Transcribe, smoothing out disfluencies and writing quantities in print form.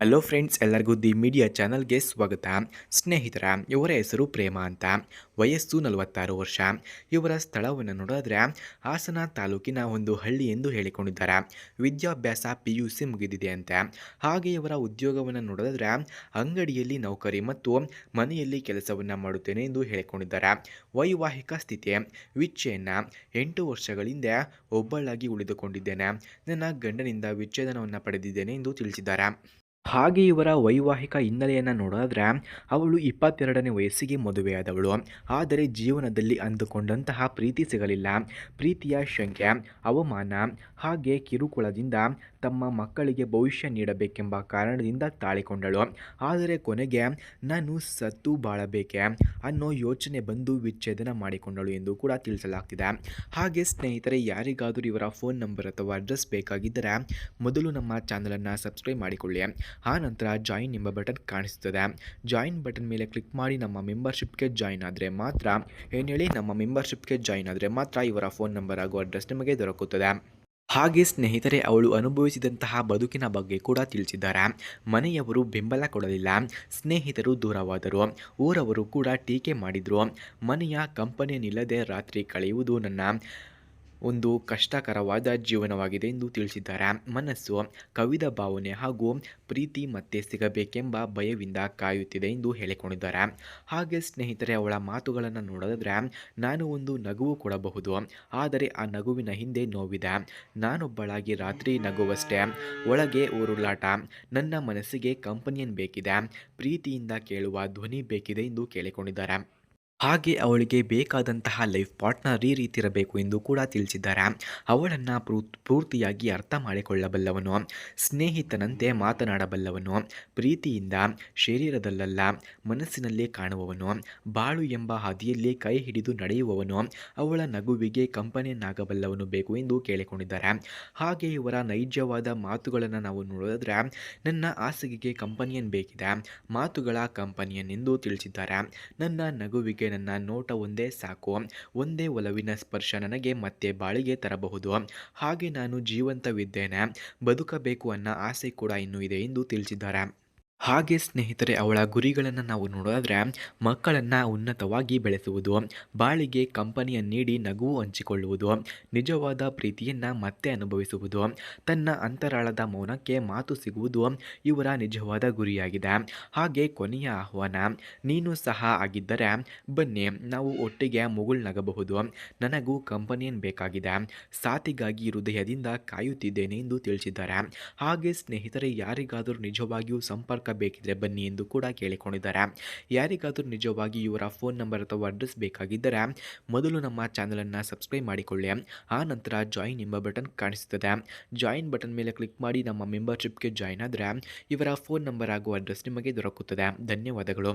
Hello friends, ಎಲ್ಲರಿಗೂ the media ಚಾನಲ್ಗೆ ಸ್ವಾಗತ. ಸ್ನೇಹಿತರ, ಇವರ ಹೆಸರು ಪ್ರೇಮ ಅಂತ. ವಯಸ್ಸು 46 ವರ್ಷ. ಇವರ ಸ್ಥಳವನ್ನು ನೋಡಿದ್ರೆ ಹಾಸನ ತಾಲೂಕಿನ ಒಂದು ಹಳ್ಳಿ ಎಂದು ಹೇಳಿಕೊಂಡಿದ್ದಾರೆ. ವಿದ್ಯಾಭ್ಯಾಸ PUC ಮುಗಿದಿದೆ ಅಂತೆ. ಹಾಗೆ ಇವರ ಉದ್ಯೋಗವನ್ನು ನೋಡಿದ್ರೆ ಅಂಗಡಿಯಲ್ಲಿ ನೌಕರಿ ಮತ್ತು ಮನೆಯಲ್ಲಿ ಕೆಲಸವನ್ನು ಮಾಡುತ್ತೇನೆ ಎಂದು ಹೇಳಿಕೊಂಡಿದ್ದಾರೆ. ವೈವಾಹಿಕ ಸ್ಥಿತಿ ವಿಚ್ಛೇದನ 8 ವರ್ಷಗಳಿಂದ ಒಬ್ಬಳಾಗಿ ಉಳಿದುಕೊಂಡಿದ್ದೇನೆ. ನನ್ನ ಗಂಡನಿಂದ ವಿಚ್ಛೇದನವನ್ನು ಪಡೆದಿದ್ದೇನೆ ಎಂದು ತಿಳಿಸಿದ್ದಾರೆ. ಹಾಗೆ ಇವರ ವೈವಾಹಿಕ ಹಿನ್ನೆಲೆಯನ್ನು ನೋಡಿದ್ರೆ ಅವಳು 22ನೇ ವಯಸ್ಸಿಗೆ ಮದುವೆಯಾದವಳು. ಆದರೆ ಜೀವನದಲ್ಲಿ ಅಂದುಕೊಂಡಂತಹ ಪ್ರೀತಿ ಸಿಗಲಿಲ್ಲ. ಪ್ರೀತಿಯ ಶಂಕೆ, ಅವಮಾನ ಹಾಗೆ ಕಿರುಕುಳದಿಂದ ತಮ್ಮ ಮಕ್ಕಳಿಗೆ ಭವಿಷ್ಯ ನೀಡಬೇಕೆಂಬ ಕಾರಣದಿಂದ ತಾಳಿಕೊಂಡಳು. ಆದರೆ ಕೊನೆಗೆ ನಾನು ಸತ್ತು ಬಾಳಬೇಕೆ ಅನ್ನೋ ಯೋಚನೆ ಬಂದು ವಿಚ್ಛೇದನ ಮಾಡಿಕೊಂಡಳು ಎಂದು ಕೂಡ ತಿಳಿಸಲಾಗ್ತಿದೆ. ಹಾಗೆ ಸ್ನೇಹಿತರೆ, ಯಾರಿಗಾದರೂ ಇವರ ಫೋನ್ ನಂಬರ್ ಅಥವಾ ಅಡ್ರೆಸ್ ಬೇಕಾಗಿದ್ದರೆ ಮೊದಲು ನಮ್ಮ ಚಾನಲನ್ನು ಸಬ್ಸ್ಕ್ರೈಬ್ ಮಾಡಿಕೊಳ್ಳಿ. ಆ ನಂತರ ಜಾಯಿನ್ ಎಂಬ ಬಟನ್ ಕಾಣಿಸುತ್ತದೆ. ಜಾಯಿನ್ ಬಟನ್ ಮೇಲೆ ಕ್ಲಿಕ್ ಮಾಡಿ ನಮ್ಮ ಮೆಂಬರ್ಶಿಪ್ಗೆ ಜಾಯಿನ್ ಆದರೆ ಮಾತ್ರ ನಮ್ಮ ಮೆಂಬರ್ಶಿಪ್ಗೆ ಜಾಯಿನ್ ಆದರೆ ಮಾತ್ರ ಇವರ ಫೋನ್ ನಂಬರ್ ಹಾಗೂ ಅಡ್ರೆಸ್ ನಿಮಗೆ ದೊರಕುತ್ತದೆ. ಹಾಗೆ ಸ್ನೇಹಿತರೆ, ಅವಳು ಅನುಭವಿಸಿದಂತಹ ಬದುಕಿನ ಬಗ್ಗೆ ಕೂಡ ತಿಳಿಸಿದ್ದಾರೆ. ಮನೆಯವರು ಬೆಂಬಲ ಕೊಡಲಿಲ್ಲ, ಸ್ನೇಹಿತರು ದೂರವಾದರು, ಊರವರು ಕೂಡ ಟೀಕೆ ಮಾಡಿದರು. ಮನೆಯ ಕಂಪನಿಯನ್ನಿಲ್ಲದೆ ರಾತ್ರಿ ಕಳೆಯುವುದು ನನ್ನ ಒಂದು ಕಷ್ಟಕರವಾದ ಜೀವನವಾಗಿದೆ ಎಂದು ತಿಳಿಸಿದ್ದಾರೆ. ಮನಸ್ಸು ಕವಿದ ಭಾವನೆ ಹಾಗೂ ಪ್ರೀತಿ ಮತ್ತೆ ಸಿಗಬೇಕೆಂಬ ಭಯವಿಂದ ಕಾಯುತ್ತಿದೆ ಎಂದು ಹೇಳಿಕೊಂಡಿದ್ದಾರೆ. ಹಾಗೆ ಸ್ನೇಹಿತರೆ, ಅವಳ ಮಾತುಗಳನ್ನು ನೋಡಿದ್ರೆ ನಾನು ಒಂದು ನಗುವು ಕೊಡಬಹುದು, ಆದರೆ ಆ ನಗುವಿನ ಹಿಂದೆ ನೋವಿದೆ. ನಾನೊಬ್ಬಳಾಗಿ ರಾತ್ರಿ ನಗುವಷ್ಟೇ, ಒಳಗೆ ಉರುಳಾಟ. ನನ್ನ ಮನಸ್ಸಿಗೆ ಕಂಪನಿಯನ್ ಬೇಕಿದೆ, ಪ್ರೀತಿಯಿಂದ ಕೇಳುವ ಧ್ವನಿ ಬೇಕಿದೆ ಎಂದು ಕೇಳಿಕೊಂಡಿದ್ದಾರೆ. ಹಾಗೆ ಅವಳಿಗೆ ಬೇಕಾದಂತಹ ಲೈಫ್ ಪಾರ್ಟ್ನರ್ ಈ ರೀತಿ ಇರಬೇಕು ಎಂದು ಕೂಡ ತಿಳಿಸಿದ್ದಾರೆ. ಅವಳನ್ನು ಪೂರ್ತಿಯಾಗಿ ಅರ್ಥ ಮಾಡಿಕೊಳ್ಳಬಲ್ಲವನು, ಸ್ನೇಹಿತನಂತೆ ಮಾತನಾಡಬಲ್ಲವನು, ಪ್ರೀತಿಯಿಂದ ಶರೀರದಲ್ಲ ಮನಸ್ಸಿನಲ್ಲಿ ಕಾಣುವವನು, ಬಾಳು ಎಂಬ ಹಾದಿಯಲ್ಲಿ ಕೈ ಹಿಡಿದು ನಡೆಯುವವನು, ಅವಳ ನಗುವಿಗೆ ಕಂಪನಿಯನ್ನಾಗಬಲ್ಲವನು ಬೇಕು ಎಂದು ಕೇಳಿಕೊಂಡಿದ್ದಾರೆ. ಹಾಗೆ ಇವರ ನೈಜವಾದ ಮಾತುಗಳನ್ನು ನಾವು ನೋಡಿದ್ರೆ ನನ್ನ ಹಾಸಿಗೆಗೆ ಕಂಪನಿಯನ್ ಬೇಕಿದೆ, ಮಾತುಗಳ ಕಂಪನಿಯನ್ ಎಂದು ತಿಳಿಸಿದ್ದಾರೆ. ನನ್ನ ನಗುವಿಗೆ ನನ್ನ ನೋಟ ಒಂದೇ ಸಾಕು, ಒಂದೇ ಒಲವಿನ ಸ್ಪರ್ಶ ನನಗೆ ಮತ್ತೆ ಬಾಳಿಗೆ ತರಬಹುದು. ಹಾಗೆ ನಾನು ಜೀವಂತವಿದ್ದೇನೆ, ಬದುಕಬೇಕು ಅನ್ನೋ ಆಸೆ ಕೂಡ ಇನ್ನೂ ಇದೆ ಎಂದು ತಿಳಿಸಿದ್ದಾರೆ. ಹಾಗೆ ಸ್ನೇಹಿತರೆ, ಅವಳ ಗುರಿಗಳನ್ನು ನಾವು ನೋಡಿದ್ರೆ ಮಕ್ಕಳನ್ನು ಉನ್ನತವಾಗಿ ಬೆಳೆಸುವುದು, ಬಾಳಿಗೆ ಕಂಪನಿಯನ್ನು ನೀಡಿ ನಗುವು ಹಂಚಿಕೊಳ್ಳುವುದು, ನಿಜವಾದ ಪ್ರೀತಿಯನ್ನು ಮತ್ತೆ ಅನುಭವಿಸುವುದು, ತನ್ನ ಅಂತರಾಳದ ಮೌನಕ್ಕೆ ಮಾತು ಸಿಗುವುದು ಇವರ ನಿಜವಾದ ಗುರಿಯಾಗಿದೆ. ಹಾಗೆ ಕೊನೆಯ ಆಹ್ವಾನ, ನೀನು ಸಹ ಆಗಿದ್ದರೆ ಬನ್ನಿ, ನಾವು ಒಟ್ಟಿಗೆ ಮುಗುಳ್ನಗಬಹುದು. ನನಗೂ ಕಂಪನಿಯನ್ ಬೇಕಾಗಿದೆ, ಸಾಥಿಗಾಗಿ ಹೃದಯದಿಂದ ಕಾಯುತ್ತಿದ್ದೇನೆ ಎಂದು ತಿಳಿಸಿದ್ದಾರೆ. ಹಾಗೆ ಸ್ನೇಹಿತರೆ, ಯಾರಿಗಾದರೂ ನಿಜವಾಗಿಯೂ ಸಂಪರ್ಕ ಬೇಕಿದ್ರೆ ಬನ್ನಿ ಎಂದು ಕೂಡ ಕೇಳಿಕೊಂಡಿದ್ದಾರೆ. ಯಾರಿಗಾದರೂ ನಿಜವಾಗಿ ಇವರ ಫೋನ್ ನಂಬರ್ ಅಥವಾ ಅಡ್ರೆಸ್ ಬೇಕಾಗಿದ್ದರೆ ಮೊದಲು ನಮ್ಮ ಚಾನಲನ್ನು ಸಬ್ಸ್ಕ್ರೈಬ್ ಮಾಡಿಕೊಳ್ಳಿ. ಆ ನಂತರ ಜಾಯಿನ್ ಎಂಬ ಬಟನ್ ಕಾಣಿಸುತ್ತದೆ. ಜಾಯಿನ್ ಬಟನ್ ಮೇಲೆ ಕ್ಲಿಕ್ ಮಾಡಿ ನಮ್ಮ ಮೆಂಬರ್ಶಿಪ್ಗೆ ಜಾಯಿನ್ ಆದರೆ ಇವರ ಫೋನ್ ನಂಬರ್ ಹಾಗೂ ಅಡ್ರೆಸ್ ನಿಮಗೆ ದೊರಕುತ್ತದೆ. ಧನ್ಯವಾದಗಳು.